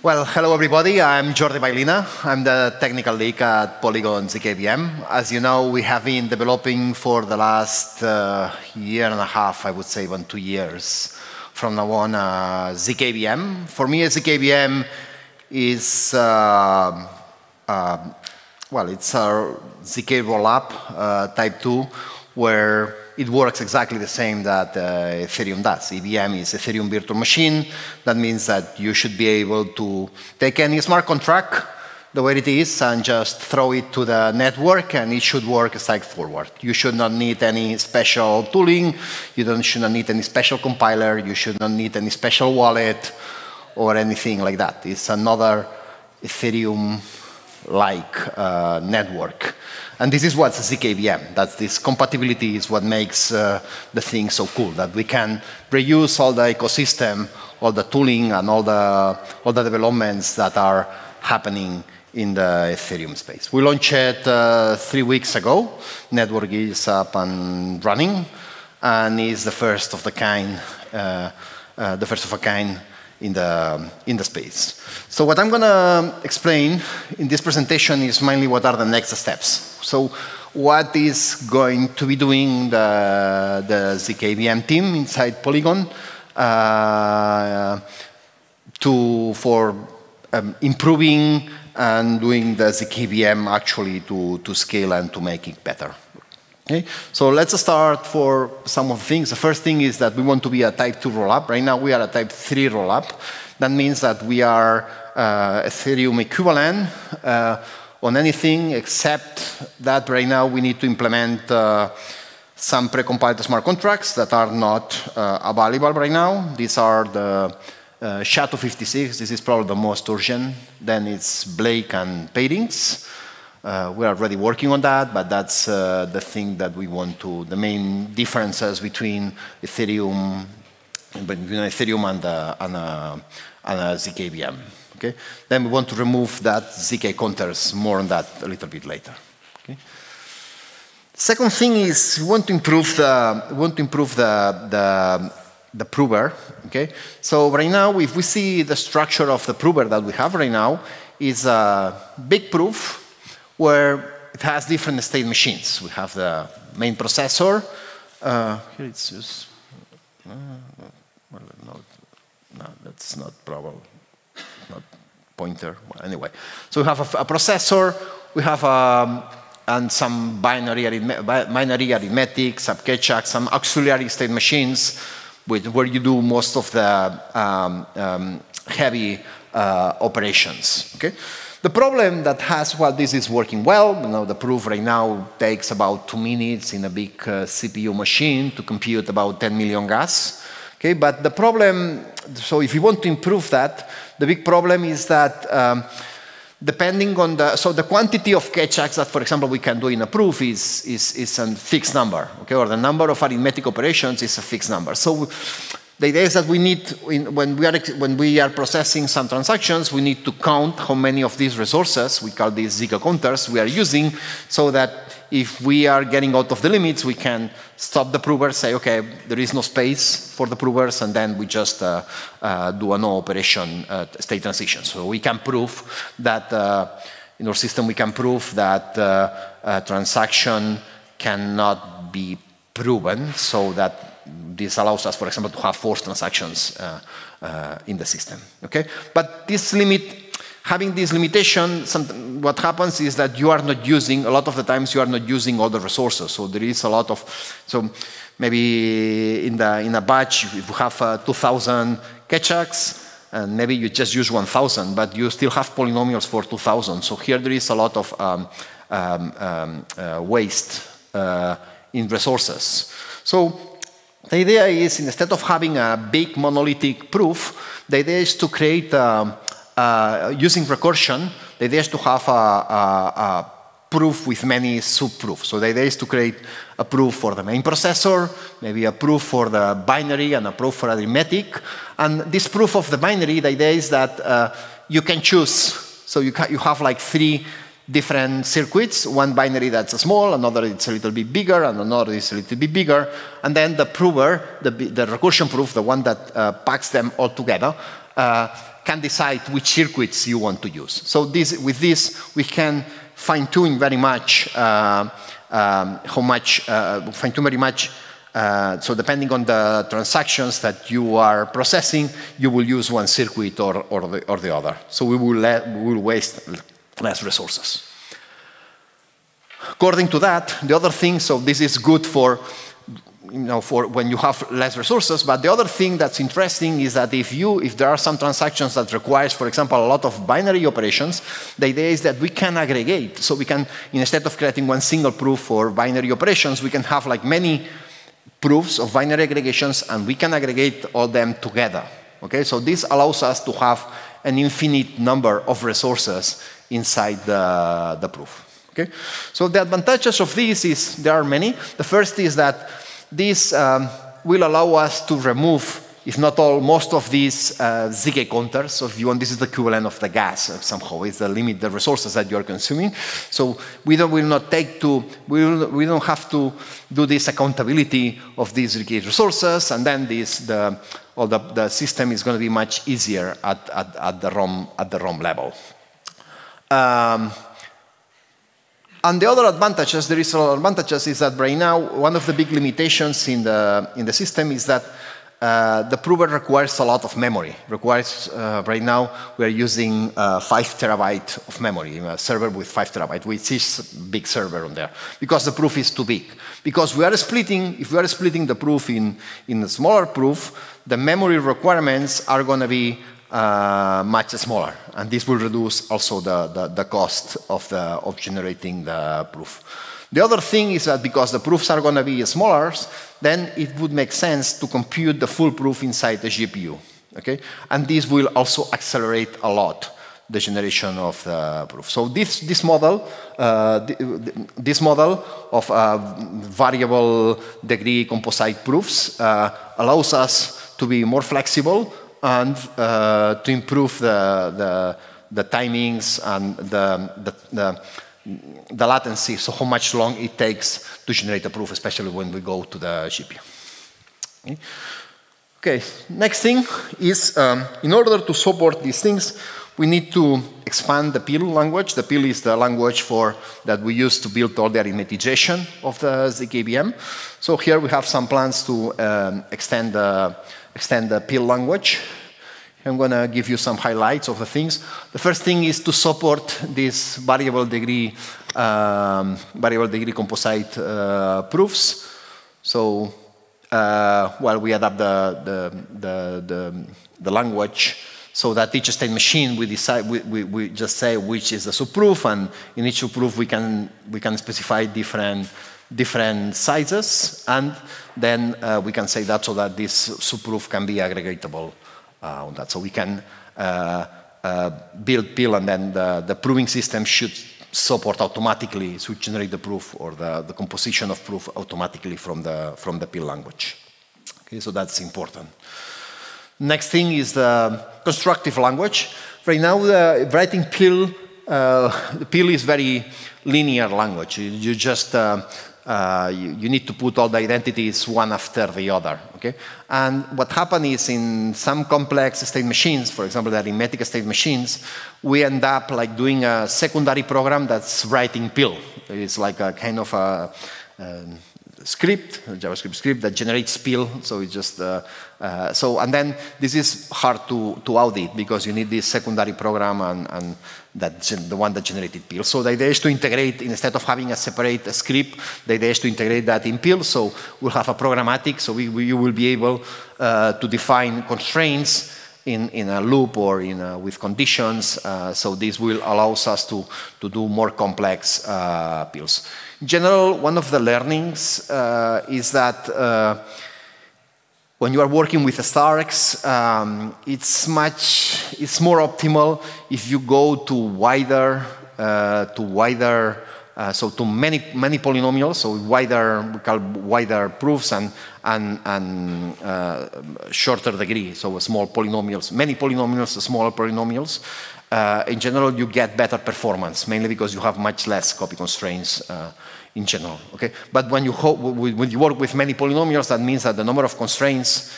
Well, hello everybody. I'm Jordi Baylina. I'm the technical lead at Polygon zkEVM. As you know, we have been developing for the last year and a half, I would say, even 2 years from now on, zkEVM. For me, zkEVM is, well, it's a zk rollup type 2, where it works exactly the same that Ethereum does. EVM is Ethereum virtual machine. That means that you should be able to take any smart contract the way it is and just throw it to the network, and it should work straightforward. You should not need any special tooling. You should not need any special compiler. You should not need any special wallet or anything like that. It's another Ethereum-like network. And this is what's zkEVM. That's this compatibility is what makes the thing so cool, that we can reuse all the ecosystem, all the tooling, and all the developments that are happening in the Ethereum space. We launched it 3 weeks ago. Network is up and running, and is the first of a kind in the space. So what I'm going to explain in this presentation is mainly what are the next steps. So what is going to be doing the zkEVM team inside Polygon for improving and doing the zkEVM actually to scale and to make it better. Okay? So let's start for some of the things. The first thing is that we want to be a type 2 rollup. Right now we are a type 3 rollup. That means that we are Ethereum equivalent on anything except that right now we need to implement some precompiled smart contracts that are not available right now. These are the SHA-256. This is probably the most urgent. Then it's Blake and Pairings. We are already working on that, but that's the thing that we want to, the main differences between Ethereum and zkEVM. Okay? Then we want to remove that zk counters, more on that a little bit later. Okay? Second thing is we want to improve the prover. Okay? So right now, if we see the structure of the prover that we have right now, is a big proof where it has different state machines. We have the main processor. Here it's just, well, no, that's not probable. Not pointer. Well, anyway, so we have a processor. We have and some binary arithmetic, some Keccak, some auxiliary state machines, where you do most of the heavy operations. Okay. The problem that has while this is working well, you know, the proof right now takes about 2 minutes in a big CPU machine to compute about 10 million gas. Okay, but the problem, so if you want to improve that, the big problem is that depending on the quantity of Keccaks that, for example, we can do in a proof is a fixed number, okay, or the number of arithmetic operations is a fixed number. So the idea is that we need, when we are processing some transactions, we need to count how many of these resources, we call these zk counters, we are using, so that if we are getting out of the limits, we can stop the prover, say, okay, there is no space for the provers, and then we just do a no operation state transition. So we can prove that, in our system, we can prove that a transaction cannot be proven, so that this allows us, for example, to have forced transactions in the system. Okay, but this having this limitation, what happens is that you are not using, a lot of the times you are not using all the resources. So there is a lot of, so maybe in a batch, if you have 2,000 Keccaks, and maybe you just use 1,000, but you still have polynomials for 2,000. So here there is a lot of waste in resources. So the idea is, instead of having a big monolithic proof, the idea is to create, using recursion, the idea is to have a proof with many sub-proofs. So the idea is to create a proof for the main processor, maybe a proof for the binary, and a proof for arithmetic. And this proof of the binary, the idea is that you can choose. So you have like 3 different circuits, one binary that's small, another it's a little bit bigger, and another is a little bit bigger. And then the prover, the recursion proof, the one that packs them all together, can decide which circuits you want to use. So with this, we can fine-tune very much fine-tune very much. So depending on the transactions that you are processing, you will use one circuit or the other. So we will waste less resources. According to that, the other thing, so this is good for when you have less resources, but the other thing that's interesting is that if there are some transactions that requires, for example, a lot of binary operations, the idea is that we can aggregate. So we can, instead of creating one single proof for binary operations, we can have like many proofs of binary aggregations, and we can aggregate all them together. Okay, so this allows us to have an infinite number of resources inside the proof. Okay, so the advantages of this is there are many. The first is that this will allow us to remove, if not all, most of these zk counters. So if you want, this is the equivalent of the gas somehow. It's the limit, the resources that you are consuming. So we don't have to do this accountability of these zk resources, and then the system is going to be much easier at the ROM level. And the other advantages, there is other advantages, is that right now one of the big limitations in the system is that the prover requires a lot of memory. Right now we are using 5 terabyte of memory, a server with 5 terabyte, which is a big server on there, because the proof is too big. Because if we are splitting the proof in a smaller proof, the memory requirements are going to be much smaller, and this will reduce also the cost of generating the proof. The other thing is that because the proofs are going to be smaller, then it would make sense to compute the full proof inside the GPU. Okay, and this will also accelerate a lot the generation of the proof. So this model of variable degree composite proofs allows us to be more flexible and to improve the timings and the latency, so how much long it takes to generate a proof, especially when we go to the GPU. Okay, next thing is, in order to support these things, we need to expand the PIL language. The PIL is the language that we use to build all the arithmetization of the zkEVM. So here we have some plans to extend the PIL language. I'm going to give you some highlights of the things. The first thing is to support this variable degree composite proofs. So while we adapt the language, so that each state machine we just say which is the subproof, and in each subproof we can specify different sizes, and then we can say that so that this subproof can be aggregatable on that. So we can build PIL, and then the proving system should support automatically, should generate the proof or the composition of proof automatically from the PIL language. Okay, so that's important. Next thing is the constructive language. Right now, writing PIL, the PIL is very linear language. You just you need to put all the identities one after the other. Okay, and what happens is in some complex state machines, for example, the arithmetic state machines, we end up like doing a secondary program that's writing PIL. It's like a kind of a script, a JavaScript script that generates PIL. So it's just and then this is hard to audit because you need this secondary program and the one that generated PIL. So the idea is to integrate, instead of having a separate script, the idea is to integrate that in PIL. So we'll have a programmatic, so you will be able to define constraints in a loop or with conditions. So this will allow us to do more complex PILs. In general, one of the learnings is that when you are working with Starks, it's more optimal if you go to many polynomials, so we call wider proofs and shorter degree, so small polynomials, many polynomials, smaller polynomials. In general, you get better performance, mainly because you have much less copy constraints in general. Okay, but when you work with many polynomials, that means that the number of constraints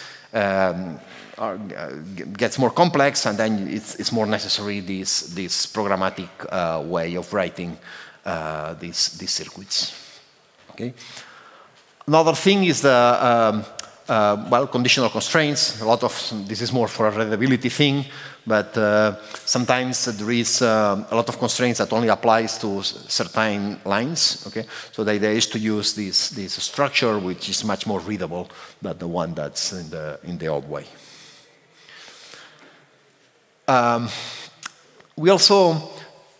gets more complex, and then it's more necessary this programmatic way of writing these circuits. Okay. Another thing is the well, conditional constraints. This is more for a readability thing, but sometimes there is a lot of constraints that only applies to certain lines. Okay, so the idea is to use this structure, which is much more readable than the one that's in the old way. We also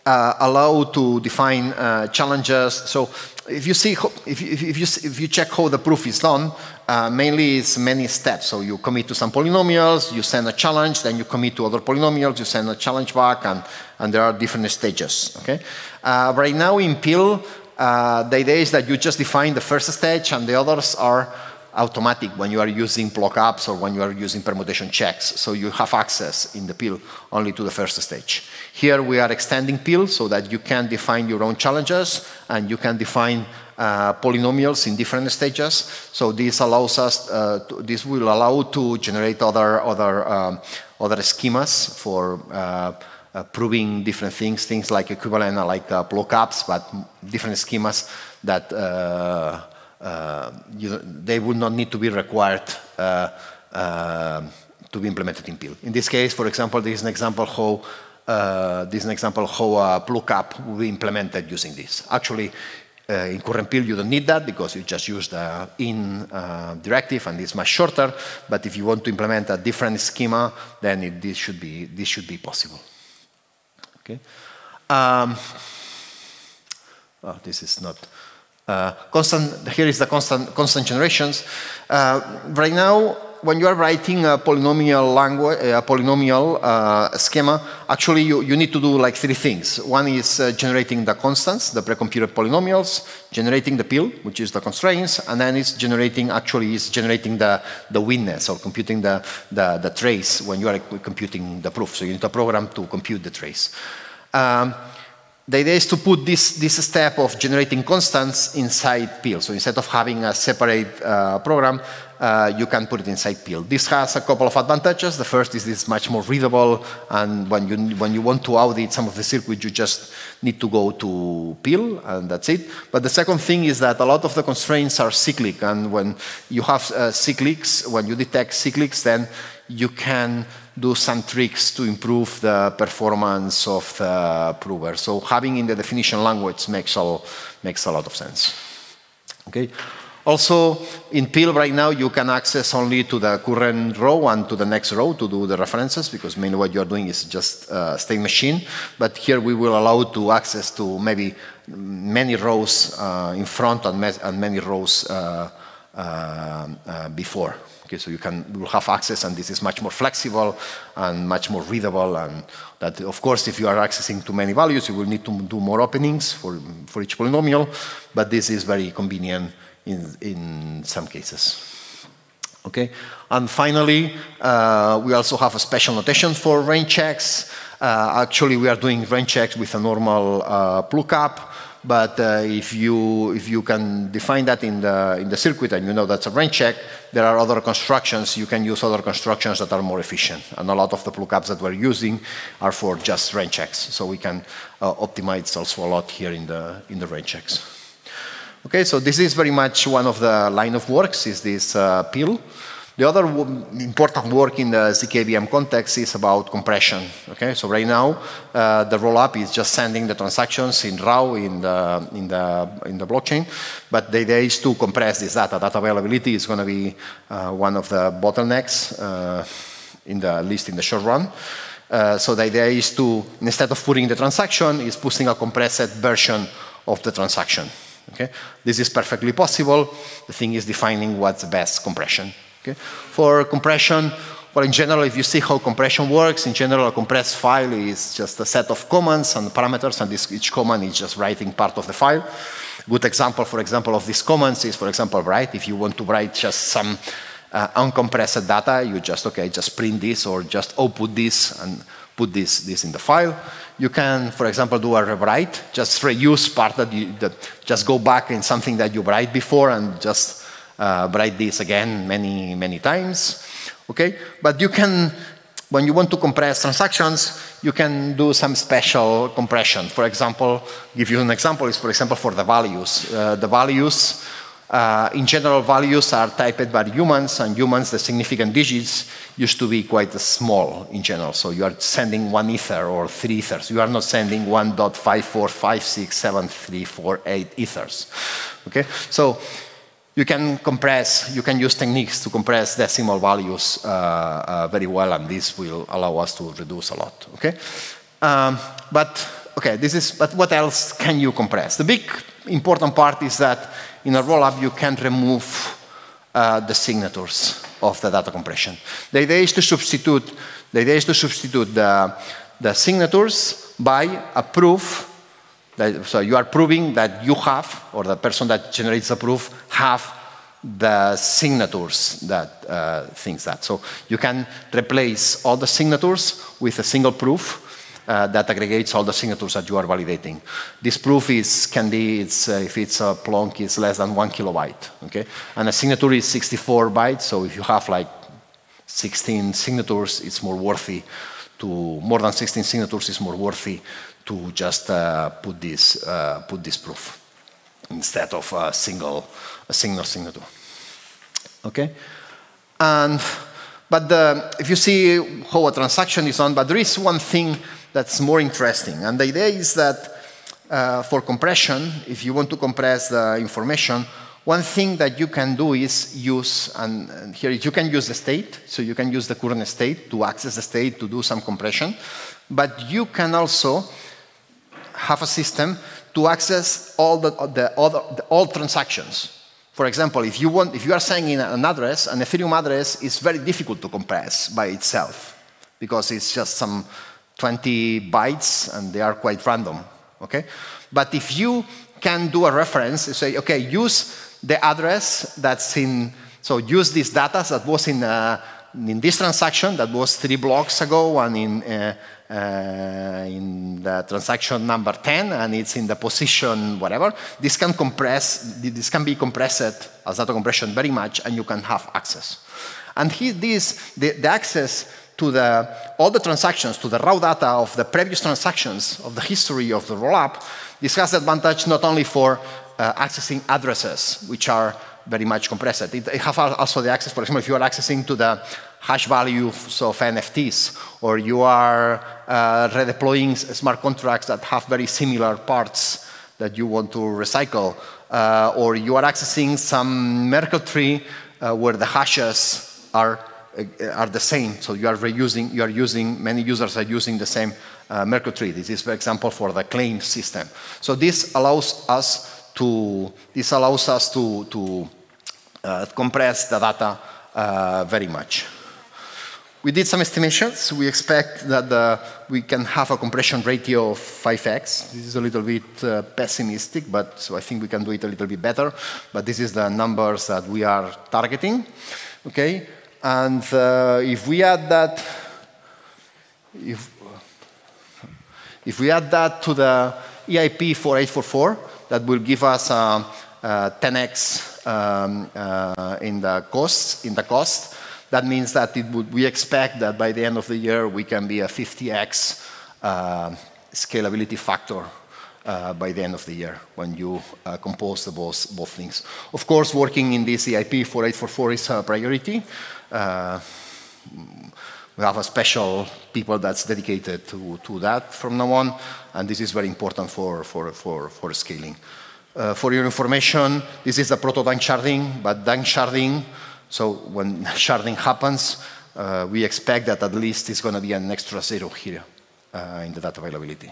allow to define challenges. So if you check how the proof is done, mainly it's many steps. So you commit to some polynomials, you send a challenge, then you commit to other polynomials, you send a challenge back, and there are different stages. Okay. Right now in PIL, the idea is that you just define the first stage, and the others are automatic when you are using block-ups or when you are using permutation checks. So you have access in the PIL only to the first stage. Here we are extending PIL so that you can define your own challenges and you can define polynomials in different stages. So this allows us, this will allow to generate other schemas for proving different things like equivalent, like block-ups, but different schemas that they will not need to be required to be implemented in PIL. In this case, for example, this is an example how a lookup will be implemented using this. Actually, in current PIL, you don't need that because you just use the in directive, and it's much shorter. But if you want to implement a different schema, then this should be possible. Okay. This is not. Here is the constant generations. Right now, when you are writing a polynomial language, a polynomial schema, actually you need to do like three things. One is generating the constants, the pre-computed polynomials, generating the PIL, which is the constraints, and then it's generating the witness, or computing the trace when you are computing the proof. So you need a program to compute the trace. The idea is to put this step of generating constants inside PIL. So instead of having a separate program, you can put it inside PIL. This has a couple of advantages. The first is it's much more readable, and when you want to audit some of the circuits, you just need to go to PIL, and that's it. But the second thing is that a lot of the constraints are cyclic, and when you have cyclics, when you detect cyclics, then you can do some tricks to improve the performance of the prover. So having in the definition language makes a lot of sense. Okay. Also, in PIL right now, you can access only to the current row and to the next row to do the references, because mainly what you're doing is just state machine. But here we will allow to access to maybe many rows in front and many rows before. Okay, so you will have access, and this is much more flexible and much more readable. And that, of course, if you are accessing to many values, you will need to do more openings for each polynomial. But this is very convenient in some cases. Okay, and finally, we also have a special notation for range checks. Actually, we are doing range checks with a normal lookup. But if you can define that in the circuit and you know that's a range check, there are other constructions. You can use other constructions that are more efficient. And a lot of the lookups that we're using are for just range checks. So we can optimize also a lot here in the range checks. Okay, so this is very much one of the line of works, is this PIL. The other important work in the zkEVM context is about compression. Okay, so right now the rollup is just sending the transactions in raw in the blockchain, but the idea is to compress this data. Data availability is going to be one of the bottlenecks, at least in the short run. So the idea is to, instead of putting the transaction, is pushing a compressed version of the transaction. Okay, this is perfectly possible. The thing is defining what's the best compression. Okay. For compression, well, in general, if you see how compression works, in general, a compressed file is just a set of commands and parameters, and each command is just writing part of the file. Good example, for example, of these commands is, for example, write. If you want to write just some uncompressed data, you just print this or just output this and put this in the file. You can, for example, do a rewrite, just reuse part that just go back in something that you write before and just write this again many times. Okay? But you can, when you want to compress transactions, you can do some special compression. For example, give you an example, is for example for the values. The values, in general, values are typed by humans, and humans, the significant digits used to be quite small in general. So you are sending 1 ether or 3 ethers. You are not sending 1.5456738 ethers. Okay? So you can compress, you can use techniques to compress decimal values very well, and this will allow us to reduce a lot. Okay? But what else can you compress? The big important part is that in a rollup you can remove the signatures of the data compression. The idea is to substitute the signatures by a proof. So you are proving that you have, or the person that generates the proof have the signatures that thinks that. So you can replace all the signatures with a single proof that aggregates all the signatures that you are validating. This proof can be, if it's a plonk, it's less than 1 kilobyte. Okay? And a signature is 64 bytes, so if you have like 16 signatures, it's more worthy to, more than 16 signatures is more worthy to just put this proof instead of a single signature. Okay, but if you see how a transaction is done, but there is one thing that's more interesting, and the idea is that for compression, if you want to compress the information, one thing that you can do is use, and here you can use the state, so you can use the current state to access the state to do some compression, but you can also have a system to access all transactions. For example, if you are sending an address, an Ethereum address is very difficult to compress by itself because it's just some 20 bytes and they are quite random. Okay? But if you can do a reference, you say, okay, use the address that's in, so use this data that was in this transaction that was 3 blocks ago, and in the transaction number 10, and it's in the position whatever. This can be compressed as data compression very much, and you can have access. And the access to all the transactions, to the raw data of the previous transactions, of the history of the rollup, this has advantage not only for accessing addresses, which are very much compressed. It have also the access, for example, if you are accessing to the hash values of NFTs, or you are redeploying smart contracts that have very similar parts that you want to recycle, or you are accessing some Merkle tree where the hashes are the same. So you are using, many users are using the same Merkle tree. This is, for example, for the claim system. So this allows us to compress the data very much. We did some estimations. We expect that we can have a compression ratio of 5x. This is a little bit pessimistic, but so I think we can do it a little bit better. But this is the numbers that we are targeting. Okay, and if we add that, if we add that to the EIP 4844, that will give us 10x in the cost. That means that we expect that by the end of the year we can be a 50x scalability factor by the end of the year when you compose both things. Of course, working in this EIP 4844 is a priority. We have a special people that's dedicated to that from now on, and this is very important for scaling. For your information, this is the proto-dunk sharding, but dunk sharding, so when sharding happens, we expect that at least it's going to be an extra 0 here in the data availability.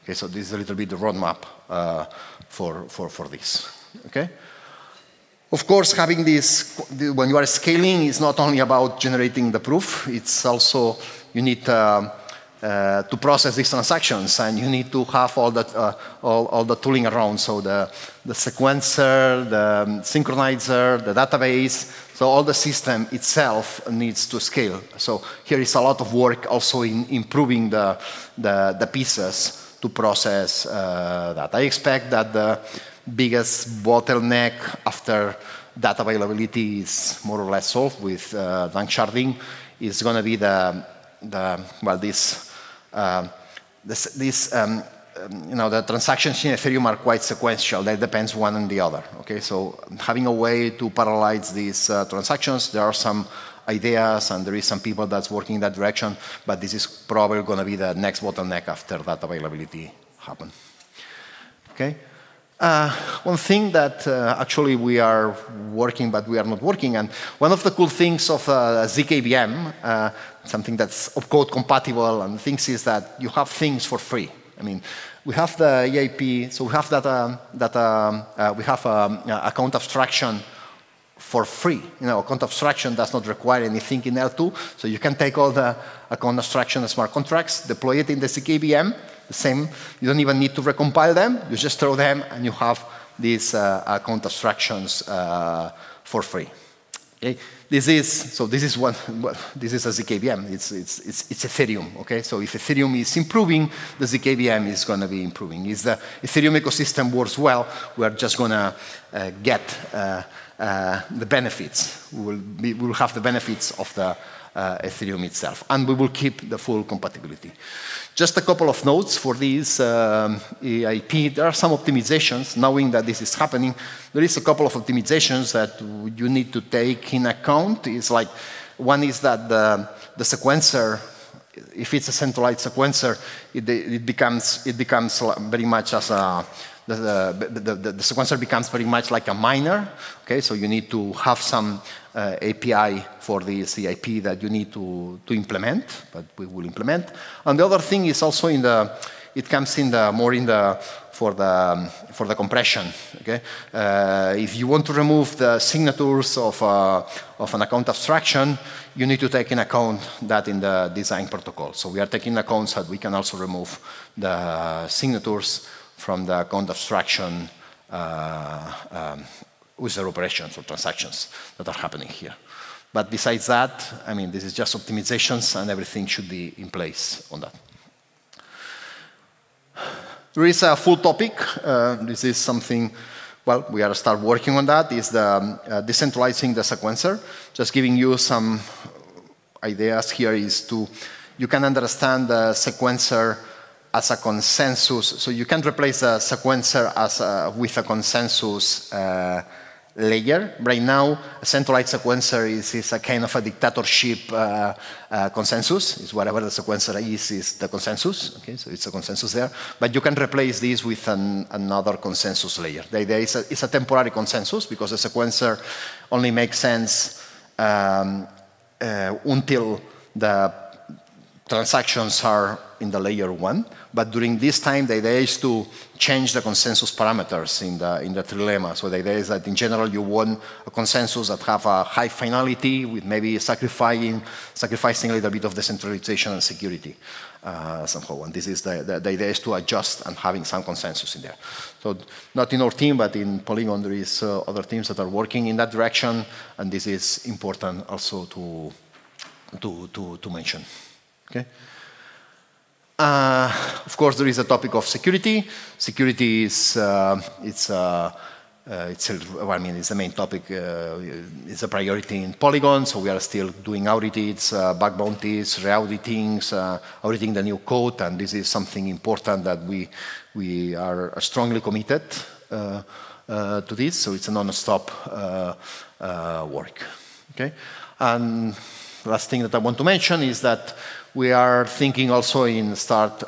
Okay, so this is a little bit the roadmap for this. Okay. Of course, having this, when you are scaling, is not only about generating the proof, it's also, you need to process these transactions, and you need to have all the tooling around, so the sequencer, the synchronizer, the database, so all the system itself needs to scale. So here is a lot of work also in improving the pieces to process that. I expect that the biggest bottleneck after data availability is more or less solved with danksharding. Is going to be the transactions in Ethereum are quite sequential. That depends one on the other. Okay, so having a way to parallelize these transactions, there are some ideas, and there is some people that's working in that direction, but this is probably going to be the next bottleneck after that availability happen. Okay. One thing that actually we are working, but we are not working, and one of the cool things of zkEVM, something that's opcode compatible and things, is that you have things for free. I mean, we have the EIP, so we have we have account abstraction for free. You know, account abstraction does not require anything in L2, so you can take all the account abstraction smart contracts, deploy it in the zkEVM, the same. You don't even need to recompile them. You just throw them, and you have these account abstractions for free. Okay? This is a zkEVM. It's Ethereum. Okay, so if Ethereum is improving, the zkEVM is going to be improving. If the Ethereum ecosystem works well, we are just going to get the benefits. We will have the benefits of the Ethereum itself, and we will keep the full compatibility. Just a couple of notes for this EIP. There are some optimizations. Knowing that this is happening, there is a couple of optimizations that you need to take in account. It's like, one is that the sequencer, if it's a centralized sequencer, it becomes very much as a the sequencer becomes very much like a miner. Okay, so you need to have some API for this EIP that you need to implement, but we will implement. And the other thing is also it comes for the compression. Okay, if you want to remove the signatures of an account abstraction, you need to take in account that in the design protocol. So we are taking account that we can also remove the signatures from the account abstraction user operations or transactions that are happening here. But besides that, I mean, this is just optimizations, and everything should be in place on that. There is a full topic. This is something, well, we are to start working on that, is the decentralizing the sequencer. Just giving you some ideas here is you can understand the sequencer as a consensus. So you can replace the sequencer with a consensus layer. Right now, a centralized sequencer is a kind of a dictatorship consensus. It's whatever the sequencer is the consensus. Okay, so it's a consensus there. But you can replace this with another consensus layer. The idea is it's a temporary consensus, because the sequencer only makes sense until the transactions are in the layer 1. But during this time, the idea is to change the consensus parameters in the trilemma. So the idea is that in general, you want a consensus that have a high finality with maybe sacrificing a little bit of decentralization and security somehow. And this is the idea is to adjust and having some consensus in there. So not in our team, but in Polygon, there is other teams that are working in that direction. And this is important also to mention. Okay. Of course, there is a topic of security. Security is it's the main topic. It's a priority in Polygon, so we are still doing audits, bug bounties, re-auditings, auditing the new code, and this is something important that we are strongly committed to this. So it's a non-stop work. Okay, and last thing that I want to mention is that we are thinking also in start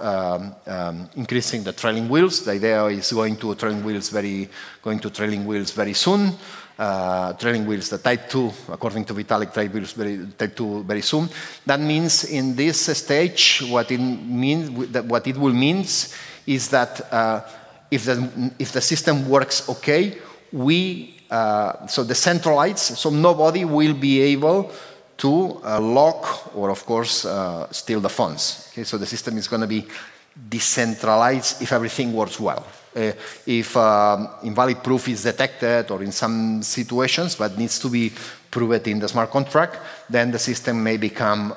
increasing the trailing wheels. The idea is going to trailing wheels very soon. Trailing wheels, the type 2, according to Vitalik, type 2 very soon. That means in this stage, what it will mean is that if the system works okay, so decentralized, so nobody will be able to lock or, of course, steal the funds. Okay, so the system is going to be decentralized if everything works well. If invalid proof is detected, or in some situations, but needs to be proved in the smart contract, then the system may become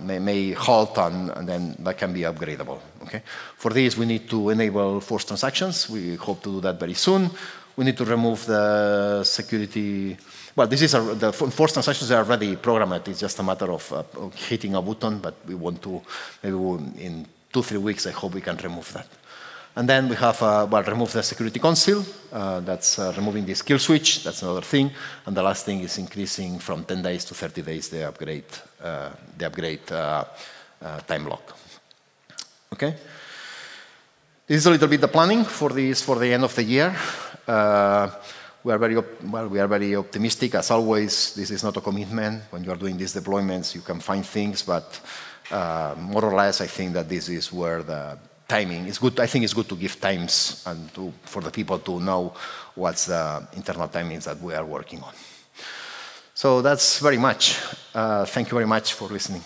may halt, and then that can be upgradable. Okay. For this, we need to enable forced transactions. We hope to do that very soon. We need to remove the security. Well, this is the forced transactions are already programmed. It's just a matter of hitting a button, but we want to, maybe in 2-3 weeks, I hope we can remove that. And then we have, remove the security conceal. That's removing the skill switch. That's another thing. And the last thing is increasing from 10 days to 30 days the upgrade time lock. Okay? This is a little bit the planning for this for the end of the year. We are very optimistic. As always, this is not a commitment. When you are doing these deployments, you can find things, but more or less, I think that this is where the timing is good. I think it's good to give times and for the people to know what's the internal timings that we are working on. So that's very much. Thank you very much for listening.